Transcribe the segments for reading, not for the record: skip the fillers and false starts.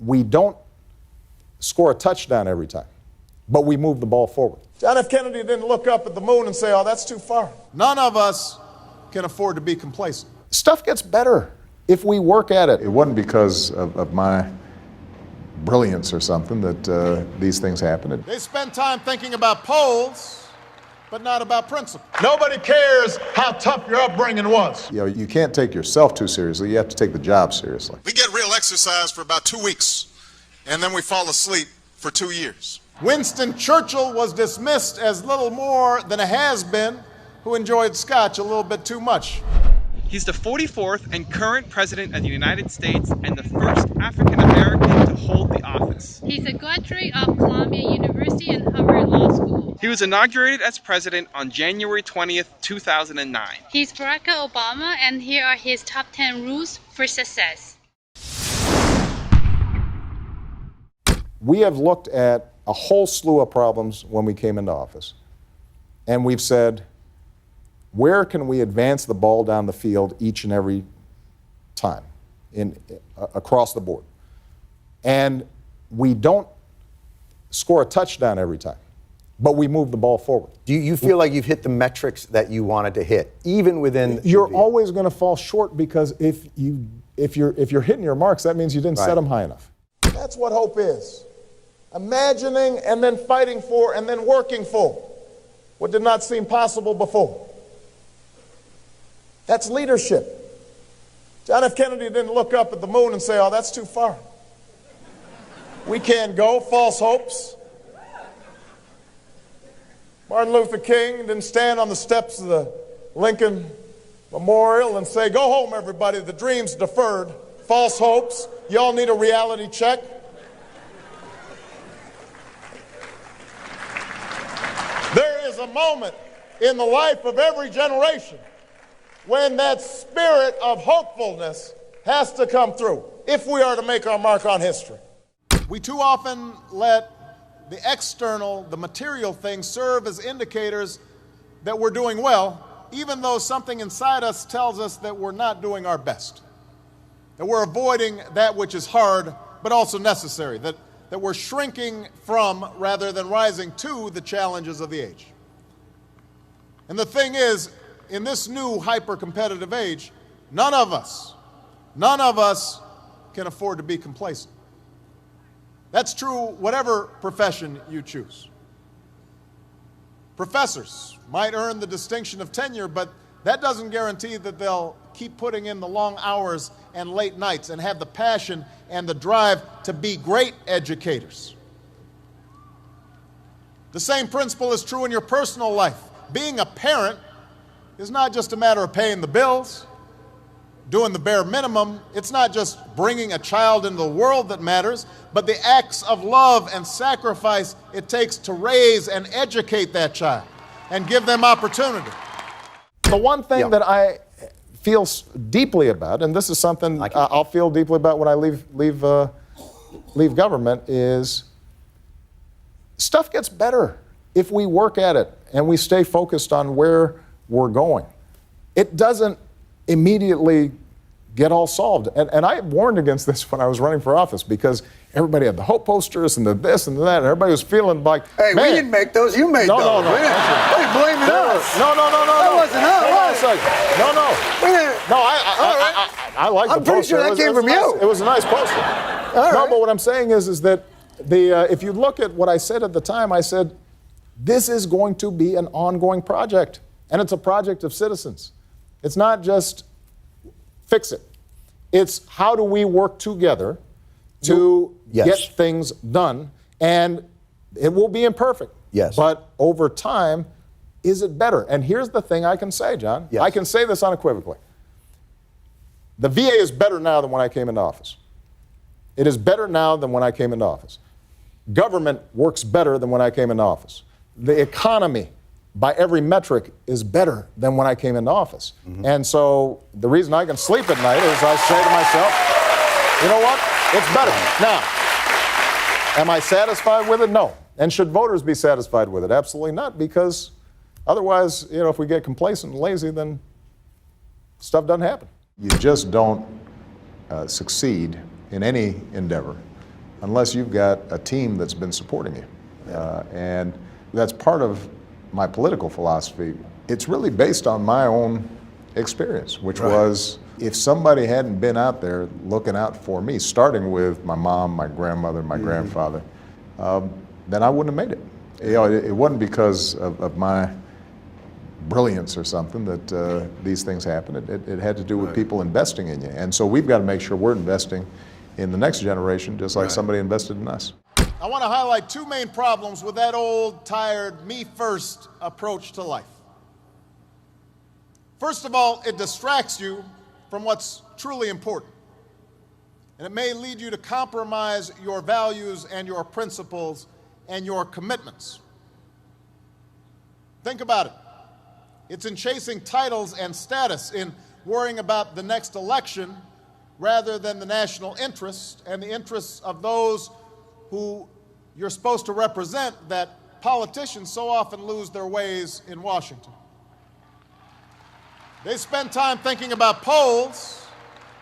we don't score a touchdown every time, but we move the ball forward. John F. Kennedy didn't look up at the moon and say, oh, that's too far. None of us can afford to be complacent. Stuff gets better if we work at it. It wasn't because of my brilliance or something that these things happened. They spend time thinking about polls, but not about principle. Nobody cares how tough your upbringing was. You know, you can't take yourself too seriously. You have to take the job seriously. We get real exercise for about 2 weeks, and then we fall asleep for 2 years. Winston Churchill was dismissed as little more than a has-been who enjoyed scotch a little bit too much. He's the 44th and current president of the United States and the first African-American to hold the office. He's a graduate of Columbia University and Harvard Law School. He was inaugurated as president on January 20th, 2009. He's Barack Obama, and here are his top 10 rules for success. We have looked at a whole slew of problems when we came into office, and we've said, where can we advance the ball down the field each and every time across the board? And we don't score a touchdown every time, but we move the ball forward. Do you feel like you've hit the metrics that you wanted to hit, even within? You're always going to fall short, because if you're hitting your marks, that means you didn't set them high enough. That's what hope is. Imagining and then fighting for and then working for what did not seem possible before. That's leadership. John F. Kennedy didn't look up at the moon and say, oh, that's too far. We can't go. False hopes. Martin Luther King didn't stand on the steps of the Lincoln Memorial and say, go home, everybody. The dream's deferred. False hopes. Y'all need a reality check. There is a moment in the life of every generation when that spirit of hopefulness has to come through if we are to make our mark on history. We too often let the external, the material things serve as indicators that we're doing well, even though something inside us tells us that we're not doing our best, that we're avoiding that which is hard but also necessary, that we're shrinking from rather than rising to the challenges of the age. And the thing is, in this new hyper-competitive age, none of us can afford to be complacent. That's true whatever profession you choose. Professors might earn the distinction of tenure, but that doesn't guarantee that they'll keep putting in the long hours and late nights and have the passion and the drive to be great educators. The same principle is true in your personal life. Being a parent is not just a matter of paying the bills, doing the bare minimum. It's not just bringing a child into the world that matters, but the acts of love and sacrifice it takes to raise and educate that child and give them opportunity. The one thing that I feel deeply about, and this is something I'll feel deeply about when I leave government, is stuff gets better if we work at it and we stay focused on where we're going. It doesn't immediately get all solved. And I warned against this when I was running for office, because everybody had the hope posters and the this and the that, and everybody was feeling like, hey, man, we didn't make those, you made those. No. What are you blaming us? No. That wasn't us. Hold on a second. No, I like the poster. I'm pretty sure that came from you. It was a nice poster. No, but what I'm saying is that if you look at what I said at the time, I said, this is going to be an ongoing project, and it's a project of citizens. It's not just fix it. It's how do we work together to get things done, and it will be imperfect. Yes. But over time, is it better? And here's the thing I can say, John. Yes. I can say this unequivocally. The VA is better now than when I came into office. It is better now than when I came into office. Government works better than when I came into office. The economy, by every metric, is better than when I came into office. Mm-hmm. And so the reason I can sleep at night is I say to myself, you know what? It's better. Now, am I satisfied with it? No. And should voters be satisfied with it? Absolutely not, because otherwise, if we get complacent and lazy, then stuff doesn't happen. You just don't succeed in any endeavor unless you've got a team that's been supporting you. And that's part of my political philosophy. It's really based on my own experience, which was if somebody hadn't been out there looking out for me, starting with my mom, my grandmother, my grandfather, then I wouldn't have made it. You know, it wasn't because of my brilliance or something that these things happen. It had to do with people investing in you. And so we've got to make sure we're investing in the next generation just like somebody invested in us. I want to highlight two main problems with that old, tired, me-first approach to life. First of all, it distracts you from what's truly important. And it may lead you to compromise your values and your principles and your commitments. Think about it. It's in chasing titles and status, in worrying about the next election rather than the national interest and the interests of those who you're supposed to represent, that politicians so often lose their ways in Washington. They spend time thinking about polls,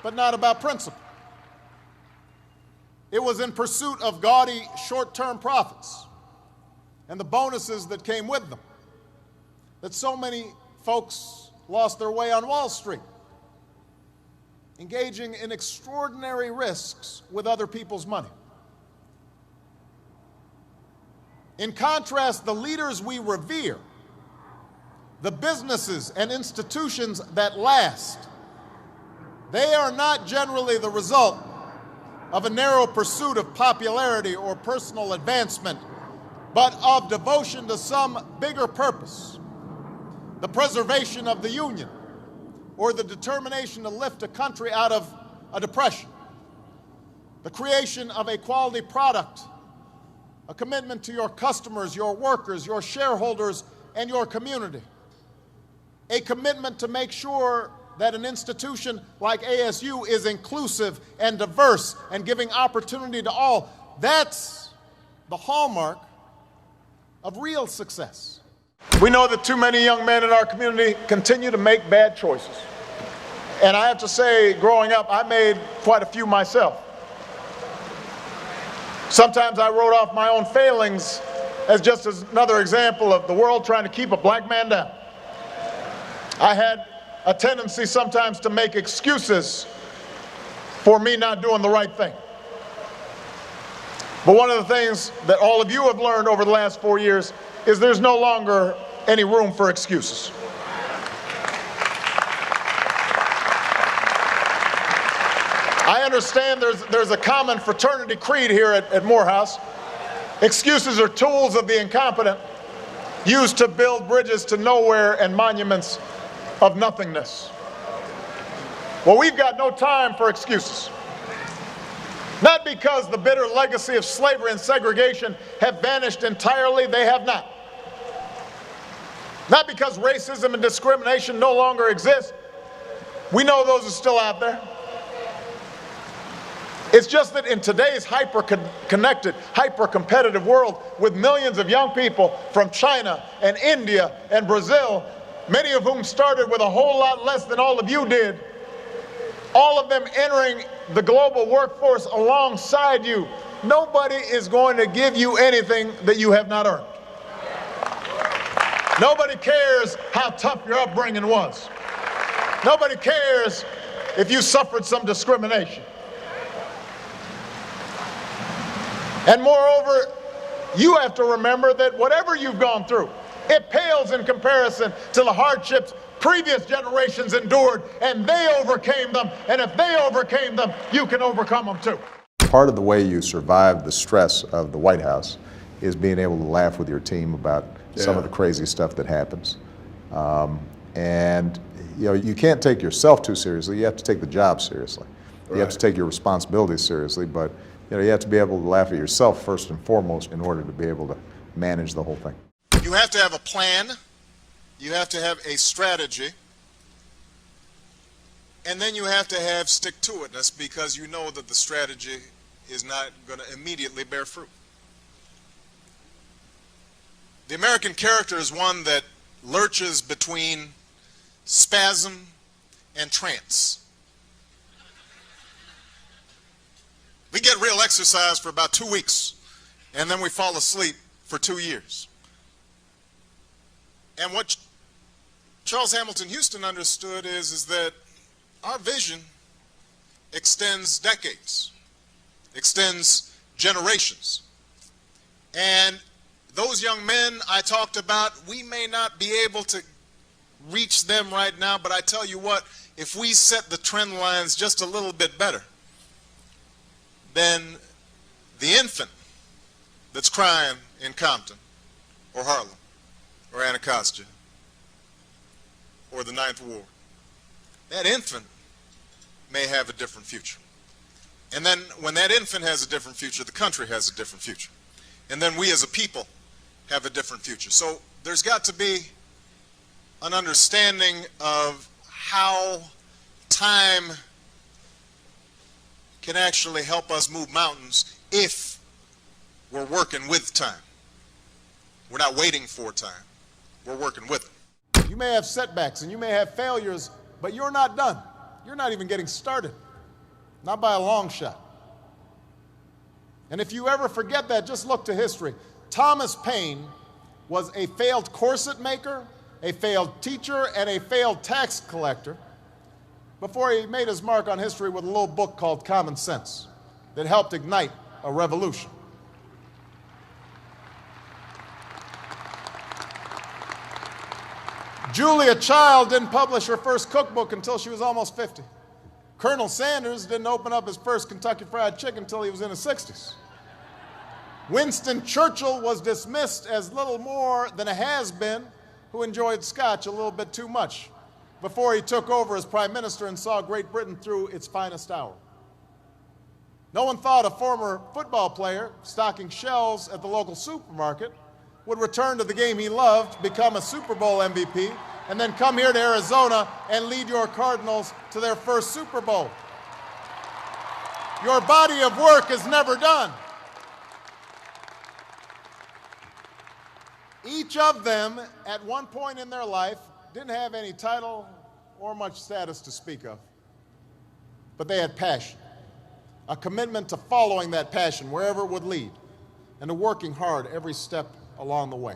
but not about principle. It was in pursuit of gaudy short-term profits and the bonuses that came with them that so many folks lost their way on Wall Street, engaging in extraordinary risks with other people's money. In contrast, the leaders we revere, the businesses and institutions that last, they are not generally the result of a narrow pursuit of popularity or personal advancement, but of devotion to some bigger purpose, the preservation of the Union, or the determination to lift a country out of a depression, the creation of a quality product, a commitment to your customers, your workers, your shareholders, and your community, a commitment to make sure that an institution like ASU is inclusive and diverse and giving opportunity to all. That's the hallmark of real success. We know that too many young men in our community continue to make bad choices. And I have to say, growing up, I made quite a few myself. Sometimes I wrote off my own failings as just another example of the world trying to keep a black man down. I had a tendency sometimes to make excuses for me not doing the right thing. But one of the things that all of you have learned over the last 4 years is there's no longer any room for excuses. I understand there's a common fraternity creed here at Morehouse. Excuses are tools of the incompetent, used to build bridges to nowhere and monuments of nothingness. Well, we've got no time for excuses. Not because the bitter legacy of slavery and segregation have vanished entirely, they have not. Not because racism and discrimination no longer exist. We know those are still out there. It's just that in today's hyper-connected, hyper-competitive world with millions of young people from China and India and Brazil, many of whom started with a whole lot less than all of you did, all of them entering the global workforce alongside you, nobody is going to give you anything that you have not earned. Nobody cares how tough your upbringing was. Nobody cares if you suffered some discrimination. And moreover, you have to remember that whatever you've gone through, it pales in comparison to the hardships previous generations endured, and they overcame them. And if they overcame them, you can overcome them too. Part of the way you survive the stress of the White House is being able to laugh with your team about some of the crazy stuff that happens. And you know, you can't take yourself too seriously. You have to take the job seriously. You have to take your responsibilities seriously, but you know, you have to be able to laugh at yourself first and foremost in order to be able to manage the whole thing. You have to have a plan, you have to have a strategy, and then you have to have stick-to-itness, because you know that the strategy is not going to immediately bear fruit. The American character is one that lurches between spasm and trance. We get real exercise for about 2 weeks, and then we fall asleep for 2 years. And what Charles Hamilton Houston understood is that our vision extends decades, extends generations. And those young men I talked about, we may not be able to reach them right now, but I tell you what, if we set the trend lines just a little bit better, then the infant that's crying in Compton or Harlem or Anacostia or the Ninth Ward, that infant may have a different future. And then when that infant has a different future, the country has a different future. And then we as a people have a different future. So there's got to be an understanding of how time can actually help us move mountains if we're working with time. We're not waiting for time. We're working with it. You may have setbacks and you may have failures, but you're not done. You're not even getting started. Not by a long shot. And if you ever forget that, just look to history. Thomas Paine was a failed corset maker, a failed teacher, and a failed tax collector before he made his mark on history with a little book called Common Sense that helped ignite a revolution. Julia Child didn't publish her first cookbook until she was almost 50. Colonel Sanders didn't open up his first Kentucky Fried Chicken until he was in his 60s. Winston Churchill was dismissed as little more than a has-been who enjoyed scotch a little bit too much before he took over as prime minister and saw Great Britain through its finest hour. No one thought a former football player stocking shelves at the local supermarket would return to the game he loved, become a Super Bowl MVP, and then come here to Arizona and lead your Cardinals to their first Super Bowl. Your body of work is never done. Each of them, at one point in their life, didn't have any title or much status to speak of. But they had passion, a commitment to following that passion wherever it would lead, and to working hard every step along the way.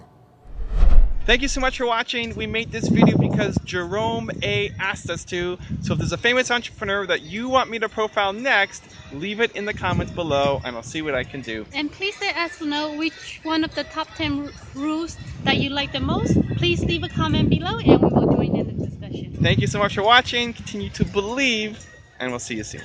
Thank you so much for watching. We made this video because Jerome A. asked us to. So if there's a famous entrepreneur that you want me to profile next, leave it in the comments below and I'll see what I can do. And please let us know which one of the top 10 rules that you like the most. Please leave a comment below and we will join in the discussion. Thank you so much for watching. Continue to believe and we'll see you soon.